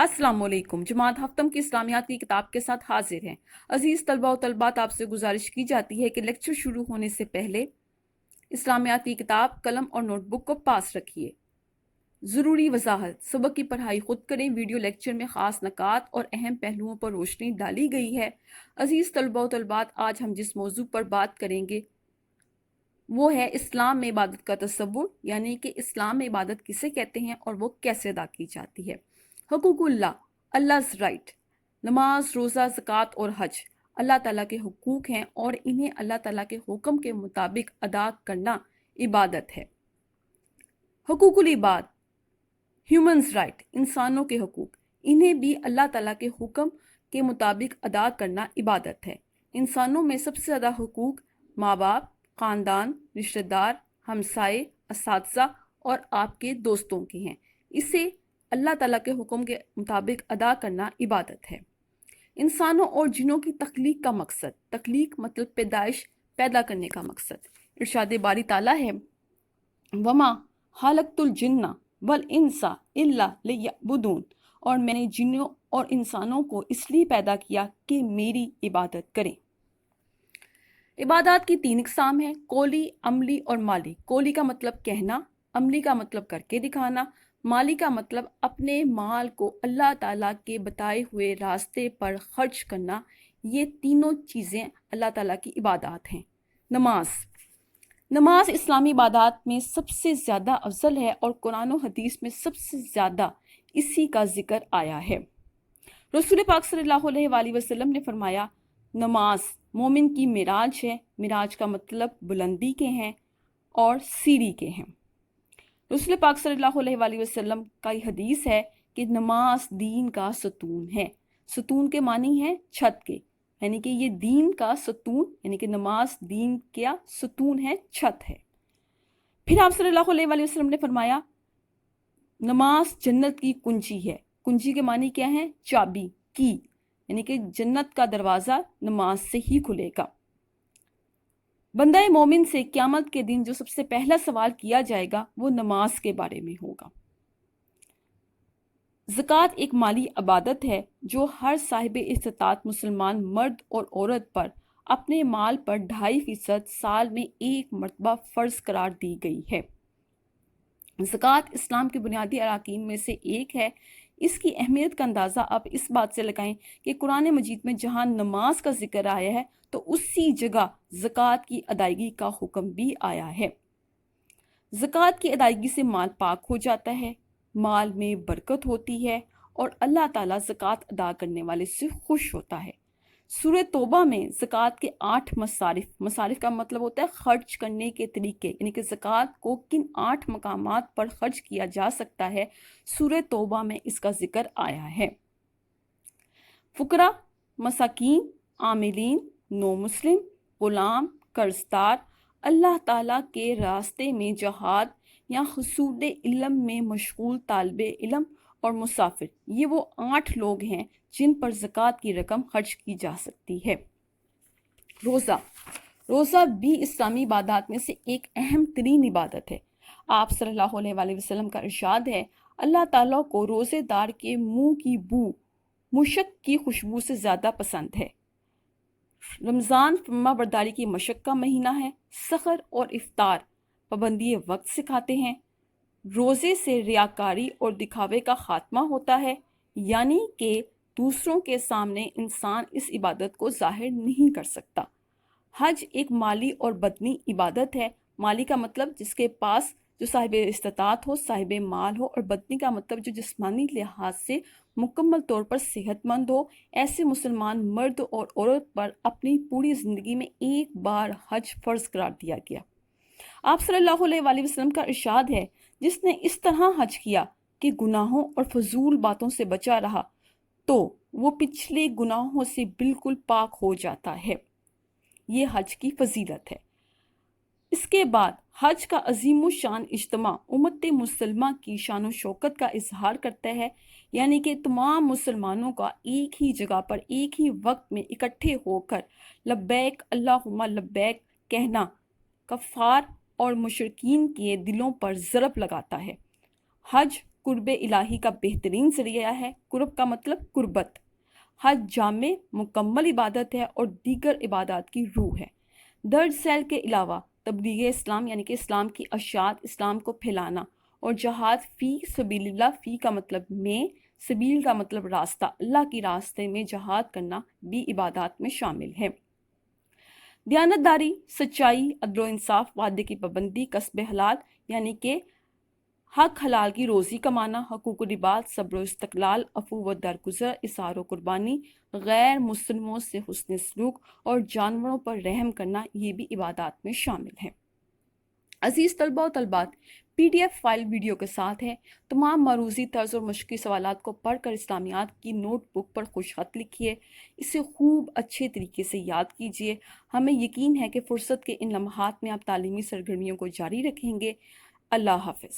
अस्सलाम वालेकुम। जमात हफ्तम की इस्लामियात की किताब के साथ हाजिर हैं। अजीज़ तलबा व तलबात, आपसे गुजारिश की जाती है कि लेक्चर शुरू होने से पहले इस्लामियात की किताब, कलम और नोटबुक को पास रखिए। ज़रूरी वजाहत: सबक की पढ़ाई खुद करें। वीडियो लेक्चर में ख़ास नकात और अहम पहलुओं पर रोशनी डाली गई है। अजीज़ तलबा व तलबात, आज हम जिस मौजू पर बात करेंगे वो है इस्लाम में इबादत का तसव्वुर, यानी कि इस्लाम में इबादत किसे कहते हैं और वो कैसे अदा की जाती है। हुकूकुल्लाह, अल्लाह's राइट। नमाज, रोज़ा, ज़कात और हज अल्लाह ताला के हुकूक हैं और इन्हें अल्लाह ताला के हुक्म के मुताबिक अदा करना इबादत है। हुकूकुल इबाद, ह्यूमन्स राइट, इंसानों के हुकूक, इन्हें भी अल्लाह ताला के हुक्म के मुताबिक अदा करना इबादत है। इंसानों में सबसे ज़्यादा हुकूक माँ बाप, ख़ानदान, रिश्तेदार, हमसाए, असातिज़ा और आपके दोस्तों के हैं। इसे अल्लाह ताला के हुक्म के मुताबिक अदा करना इबादत है। इंसानों और जिन्नों की तख्लीक का मकसद, तख्लीक मतलब पैदाइश, पैदा करने का मकसद। इरशाद बारी ताला है, वमा हालकतुल जिन्ना वल इंसा इल्ला लियअबुदून, और मैंने जिन्नों और इंसानों को इसलिए पैदा किया कि मेरी इबादत करें। इबादत की 3 इकसाम हैं, कौली, अमली और माली। कौली का मतलब कहना, अमली का मतलब करके दिखाना, माली का मतलब अपने माल को अल्लाह ताला के बताए हुए रास्ते पर खर्च करना। ये तीनों चीज़ें अल्लाह ताला की इबादत हैं। नमाज, नमाज इस्लामी इबादत में सबसे ज़्यादा अफजल है और कुरान और हदीस में सबसे ज़्यादा इसी का जिक्र आया है। रसूल पाक सल्लल्लाहु अलैहि वसल्लम ने फरमाया, नमाज मोमिन की मिराज है। मिराज का मतलब बुलंदी के हैं और सीढ़ी के हैं। रसूल पाक सल्लल्लाहु अलैहि वसल्लम का ये हदीस है कि नमाज दीन का सतून है। सतून के मानी है छत के, यानी कि ये दीन का सतून, यानी कि नमाज दीन का सतून है, छत है। फिर आप सल्लल्लाहु अलैहि वसल्लम ने फरमाया, नमाज जन्नत की कुंजी है। कुंजी के मानी क्या है? चाबी, की, यानी कि जन्नत का दरवाज़ा नमाज से ही खुलेगा। बंदा मोमिन से क़यामत के दिन जो सबसे पहला सवाल किया जाएगा वो नमाज के बारे में होगा। ज़कात एक माली इबादत है जो हर साहिब इस्तिताअत मुसलमान मर्द और औरत पर अपने माल पर 2.5% साल में एक मरतबा फ़र्ज करार दी गई है। ज़कात इस्लाम के बुनियादी अरकान में से एक है। इसकी अहमियत का अंदाज़ा आप इस बात से लगाएं कि कुरान मजीद में जहाँ नमाज का जिक्र आया है तो उसी जगह ज़कात की अदायगी का हुक्म भी आया है। ज़कात की अदायगी से माल पाक हो जाता है, माल में बरकत होती है और अल्लाह ताला ज़कात अदा करने वाले से खुश होता है। सूरह तौबा में ज़कात के 8 मसारिफ का मतलब होता है खर्च करने के तरीके, यानी कि ज़कात को किन 8 मकामात पर खर्च किया जा सकता है, सूरह तौबा में इसका जिक्र आया है। फुकरा, मसाकीन, आमिलीन, नो मुस्लिम, गुलाम, कर्जदार, अल्लाह ताला के रास्ते में जहाद या हुसूल इल्म में मशगूल तालिबे इल्म और मुसाफिर, ये वो 8 लोग हैं जिन पर ज़कात की रकम खर्च की जा सकती है। रोज़ा, रोज़ा भी इस्लामी इबादत में से एक अहम तरीन इबादत है। आप सल्लल्लाहु अलैहि वसल्लम का इरशाद है, अल्लाह ताला को रोज़ेदार के मुंह की बू मुशक की खुशबू से ज़्यादा पसंद है। रमज़ान फरमा बरदारी की मशक का महीना है। सहर और इफ्तार पाबंदी वक्त सिखाते हैं। रोज़े से रियाकारी और दिखावे का खात्मा होता है, यानी कि दूसरों के सामने इंसान इस इबादत को जाहिर नहीं कर सकता। हज एक माली और बदनी इबादत है। माली का मतलब जिसके पास जो साहिब इस्तिताअत हो, साहिब माल हो, और बदनी का मतलब जो जिस्मानी लिहाज से मुकम्मल तौर पर सेहतमंद हो। ऐसे मुसलमान मर्द और औरत पर अपनी पूरी ज़िंदगी में एक बार हज फ़र्ज़ करार दिया गया। आप सल्लल्लाहु अलैहि वसल्लम का इरशाद है, जिसने इस तरह हज किया कि गुनाहों और फजूल बातों से बचा रहा तो वो पिछले गुनाहों से बिल्कुल पाक हो जाता है। ये हज की फजीलत है। इसके बाद हज का अजीम शान इज्तिमा उम्मत मुसलमा की शान व शौकत का इजहार करता है, यानी कि तमाम मुसलमानों का एक ही जगह पर एक ही वक्त में इकट्ठे होकर लब्बैक अल्लाहुम्मा लब्बैक कहना कफ़ार और मुशरिकीन के दिलों पर ज़रब लगाता है। हज قرب الہی کا بہترین ذریعہ ہے۔ قرب کا مطلب قربت۔ حج جامع مکمل عبادت ہے اور دیگر عبادات کی روح ہے۔ درج ذیل کے علاوہ تبلیغ اسلام یعنی کہ اسلام کی اشاعت، اسلام کو پھیلانا، اور جہاد فی سبیل اللہ، فی کا مطلب میں، سبیل کا مطلب راستہ، اللہ کی راستے میں جہاد کرنا بھی عبادات میں شامل ہے۔ دیانتداری، سچائی، عدل و انصاف، وعدے کی پابندی، کسب حلال یعنی کہ حق حلال کی روزی کمانا، حقوق و لباس، صبر و استقلال، عفو و درگزر، اظہار و قربانی، غیر مسلموں سے حسن سلوک اور جانوروں پر رحم کرنا، یہ بھی عبادات میں شامل ہے۔ عزیز طلبہ و طالبات، PDF فائل ویڈیو کے ساتھ ہے۔ تمام معروضی طرز اور مشقی سوالات کو پڑھ کر اسلامیات کی نوٹ بک پر خوش خط لکھیے، اسے خوب اچھے طریقے سے یاد کیجیے۔ ہمیں یقین ہے کہ فرصت کے ان لمحات میں آپ تعلیمی سرگرمیوں کو جاری رکھیں گے۔ اللہ حافظ۔